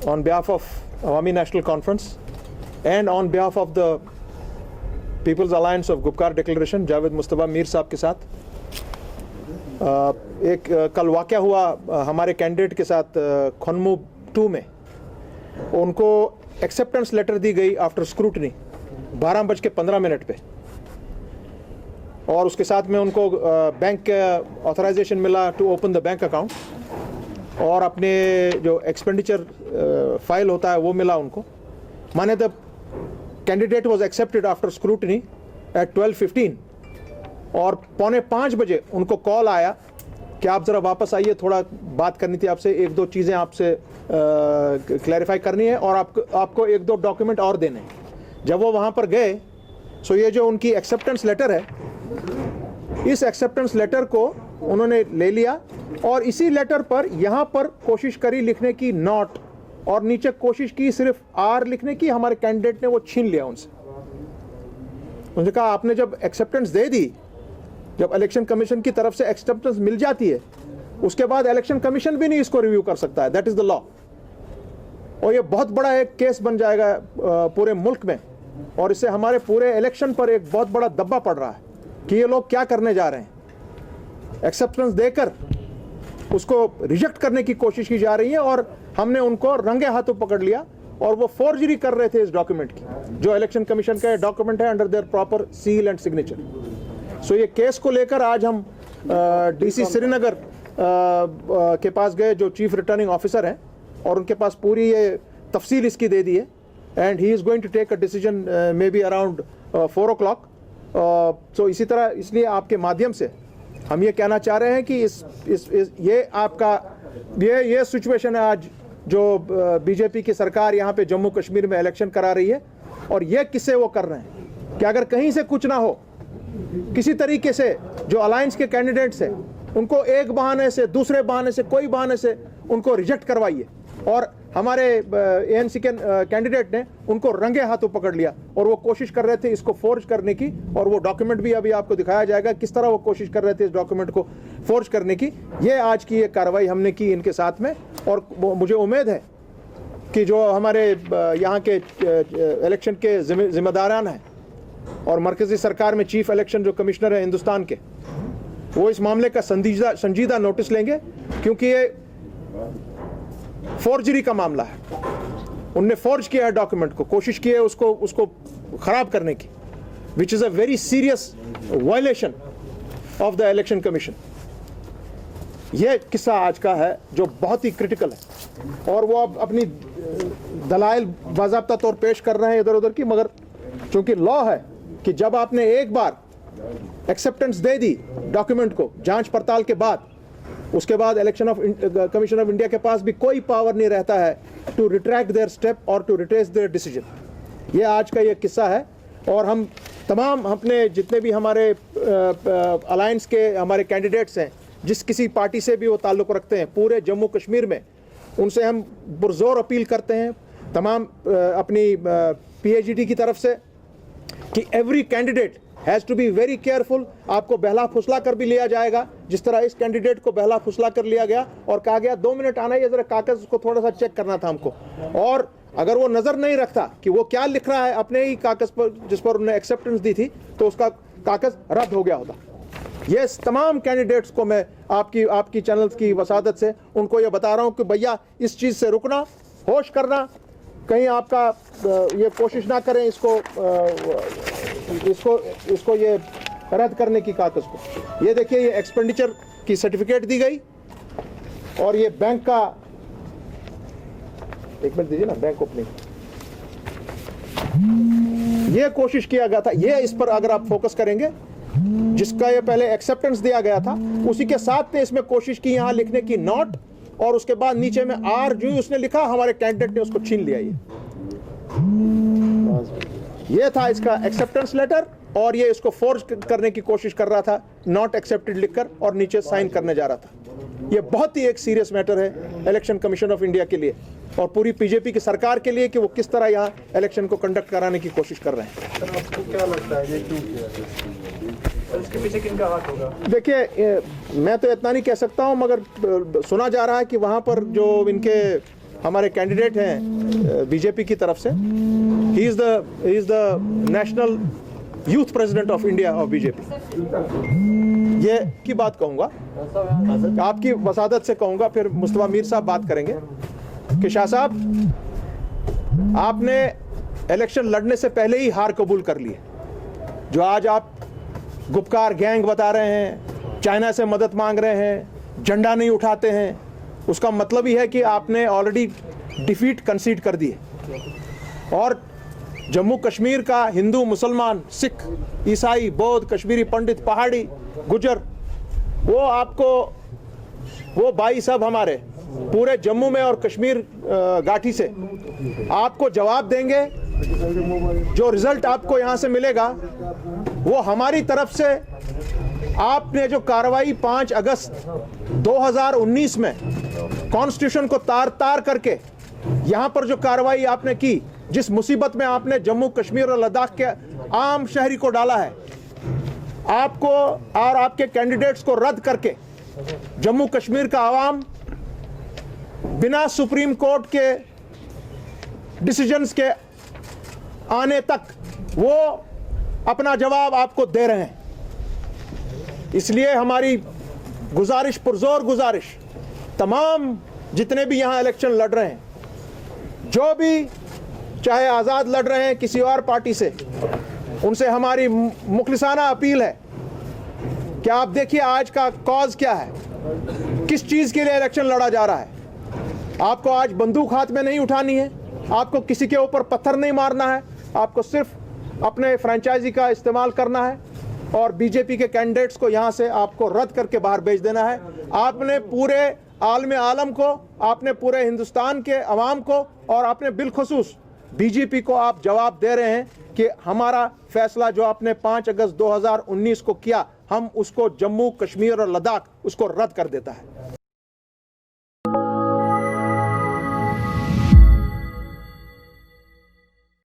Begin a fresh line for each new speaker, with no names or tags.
on behalf of Awami National Conference and on behalf of the People's Alliance of Gupkar Declaration, Javed Mustafa Mir साहब के साथ एक कल वाक़या हुआ हमारे कैंडिडेट के साथ खनमू 2 में। उनको एक्सेप्टेंस लेटर दी गई आफ्टर स्क्रूटनी 12:15 पे, और उसके साथ में उनको बैंक का ऑथराइजेशन मिला to open the bank account, और अपने जो एक्सपेंडिचर फाइल होता है वो मिला उनको। माने the candidate was accepted after scrutiny at 12:15, और 4:45 बजे उनको कॉल आया कि आप ज़रा वापस आइए, थोड़ा बात करनी थी आपसे, 1-2 चीज़ें आपसे क्लैरिफाई करनी है और आपको 1-2 डॉक्यूमेंट और देने हैं। जब वो वहाँ पर गए, सो ये जो उनकी एक्सेप्टेंस लेटर है, इस एक्सेप्टेंस लेटर को उन्होंने ले लिया और इसी लेटर पर यहाँ पर कोशिश करी लिखने की नॉट, और नीचे कोशिश की सिर्फ आर लिखने की। हमारे कैंडिडेट ने वो छीन लिया उनसे। उन्होंने कहा आपने जब एक्सेप्टेंस दे दी, जब इलेक्शन कमीशन की तरफ से एक्सेप्टेंस मिल जाती है, उसके बाद इलेक्शन कमीशन भी नहीं इसको रिव्यू कर सकता है। That is the law. और ये बहुत बड़ा एक केस बन जाएगा पूरे मुल्क में, और इससे हमारे पूरे इलेक्शन पर एक बहुत बड़ा दब्बा पड़ रहा है कि ये लोग क्या करने जा रहे हैं। एक्सेप्टेंस देकर उसको रिजेक्ट करने की कोशिश की जा रही है, और हमने उनको रंगे हाथों पकड़ लिया, और वो फोर्जरी कर रहे थे इस डॉक्यूमेंट की, जो इलेक्शन कमीशन का डॉक्यूमेंट है under their proper seal and signature. So ये केस को लेकर आज हम डीसी श्रीनगर के पास गए, जो चीफ रिटर्निंग ऑफिसर हैं, और उनके पास पूरी ये तफसील इसकी दे दी है, and he is going to take a decision may be around 4 o'clock। So इसी तरह, इसलिए आपके माध्यम से हम ये कहना चाह रहे हैं कि ये आपका ये सिचुएशन है आज, जो बीजेपी की सरकार यहाँ पे जम्मू कश्मीर में इलेक्शन करा रही है, और ये किससे वो कर रहे हैं कि अगर कहीं से कुछ ना हो, किसी तरीके से जो अलायंस के कैंडिडेट्स हैं उनको एक बहाने से, दूसरे बहाने से, कोई बहाने से उनको रिजेक्ट करवाइए, और हमारे एएनसी के कैंडिडेट ने उनको रंगे हाथों पकड़ लिया, और वो कोशिश कर रहे थे इसको फोर्ज करने की, और वो डॉक्यूमेंट भी अभी आपको दिखाया जाएगा किस तरह वो कोशिश कर रहे थे इस डॉक्यूमेंट को फोर्ज करने की। ये आज की ये कार्रवाई हमने की इनके साथ में, और मुझे उम्मीद है कि जो हमारे यहाँ के इलेक्शन के जिम्मेदारान हैं और मरकज़ी सरकार में चीफ इलेक्शन जो कमिश्नर है हिंदुस्तान के, वो इस मामले का संजीदा नोटिस लेंगे, क्योंकि ये फोर्जरी का मामला है। उनने फोर्ज किया है डॉक्यूमेंट को, कोशिश की है उसको खराब करने की, which is a very serious violation of the election commission. यह किस्सा आज का है जो बहुत ही क्रिटिकल है, और वो अब अपनी दलाइल बाज़ाब्ता तौर पेश कर रहे हैं इधर उधर की, मगर चूंकि लॉ है कि जब आपने एक बार एक्सेप्टेंस दे दी डॉक्यूमेंट को जांच पड़ताल के बाद, उसके बाद इलेक्शन कमीशन ऑफ इंडिया के पास भी कोई पावर नहीं रहता है टू रिट्रैक्ट देयर स्टेप और टू रिट्रेस देयर डिसीजन। ये आज का ये किस्सा है, और हम तमाम अपने जितने भी हमारे अलायंस के हमारे कैंडिडेट्स हैं, जिस किसी पार्टी से भी वो ताल्लुक़ रखते हैं पूरे जम्मू कश्मीर में, उनसे हम पुरजोर अपील करते हैं तमाम अपनी PAGD की तरफ से कि every candidate has to be very careful. आपको बहला फुसला कर भी लिया जाएगा, जिस तरह इस कैंडिडेट को बहला फुसला कर लिया गया, और कहा गया 2 मिनट आना ही, ज़रा कागज़ को थोड़ा सा चेक करना था हमको, और अगर वो नज़र नहीं रखता कि वो क्या लिख रहा है अपने ही कागज़ पर जिस पर उन्होंने एक्सेप्टेंस दी थी, तो उसका कागज़ रद्द हो गया होता। ये तमाम कैंडिडेट्स को मैं आपकी चैनल की वसादत से उनको ये बता रहा हूँ कि भैया इस चीज़ से रुकना, होश करना, कहीं आपका ये कोशिश ना करें इसको ये रद्द करने की कागज़ को। ये देखिए, ये एक्सपेंडिचर की सर्टिफिकेट दी गई, और ये बैंक का, एक मिनट दीजिए ना, बैंक ओपनिंग, ये कोशिश किया गया था। ये इस पर अगर आप फोकस करेंगे, जिसका ये पहले एक्सेप्टेंस दिया गया था, उसी के साथ ने इसमें कोशिश की यहाँ लिखने की नॉट, और उसके बाद नीचे में आर जो उसने लिखा, हमारे कैंडिडेट ने उसको छीन लिया। ये था इसका एक्सेप्टेंस लेटर, और ये इसको फोर्ज करने की कोशिश कर रहा था, नॉट एक्सेप्टेड लिखकर, और नीचे साइन करने जा रहा था। ये बहुत ही एक सीरियस मैटर है इलेक्शन कमीशन ऑफ इंडिया के लिए और पूरी बीजेपी की सरकार के लिए कि वो किस तरह यहाँ इलेक्शन को कंडक्ट कराने की कोशिश कर रहे हैं।
सर, आपको क्या लगता है ये क्यों किया? इसके पीछे किनका हाथ होगा?
देखिए, मैं तो इतना नहीं कह सकता हूँ, मगर सुना जा रहा है कि वहाँ पर जो इनके हमारे कैंडिडेट हैं बीजेपी की तरफ से, he is the national youth president of India of BJP. ये की बात कहूँगा, आपकी वसादत से कहूँगा, फिर मुस्तफा मीर साहब बात करेंगे कि शाह साहब आपने इलेक्शन लड़ने से पहले ही हार कबूल कर ली है। जो आज आप गुपकार गैंग बता रहे हैं, चाइना से मदद मांग रहे हैं, झंडा नहीं उठाते हैं, उसका मतलब ही है कि आपने ऑलरेडी डिफीट कंसीड कर दी है। और जम्मू कश्मीर का हिंदू, मुसलमान, सिख, ईसाई, बौद्ध, कश्मीरी पंडित, पहाड़ी, गुजर, वो आपको, वो भाई सब हमारे पूरे जम्मू में और कश्मीर घाटी से आपको जवाब देंगे। जो रिजल्ट आपको यहाँ से मिलेगा वो हमारी तरफ से, आपने जो कार्रवाई 5 अगस्त 2019 में कॉन्स्टिट्यूशन को तार तार करके यहाँ पर जो कार्रवाई आपने की, जिस मुसीबत में आपने जम्मू कश्मीर और लद्दाख के आम शहरी को डाला है, आपको और आपके कैंडिडेट्स को रद्द करके जम्मू कश्मीर का आवाम बिना सुप्रीम कोर्ट के डिसीजंस के आने तक वो अपना जवाब आपको दे रहे हैं। इसलिए हमारी गुजारिश, पुरजोर गुजारिश, तमाम जितने भी यहाँ इलेक्शन लड़ रहे हैं, जो भी चाहे आज़ाद लड़ रहे हैं किसी और पार्टी से, उनसे हमारी मुखलिसाना अपील है कि आप देखिए आज का कॉज क्या है, किस चीज़ के लिए इलेक्शन लड़ा जा रहा है। आपको आज बंदूक हाथ में नहीं उठानी है, आपको किसी के ऊपर पत्थर नहीं मारना है, आपको सिर्फ अपने फ्रेंचाइजी का इस्तेमाल करना है और बीजेपी के कैंडिडेट्स को यहाँ से आपको रद्द करके बाहर भेज देना है। आपने पूरे आलम को, आपने पूरे हिंदुस्तान के अवाम को और आपने बिलखुसूस बीजेपी को आप जवाब दे रहे हैं कि हमारा फैसला जो आपने 5 अगस्त 2019 को किया, हम उसको जम्मू कश्मीर और लद्दाख उसको रद्द कर देता है।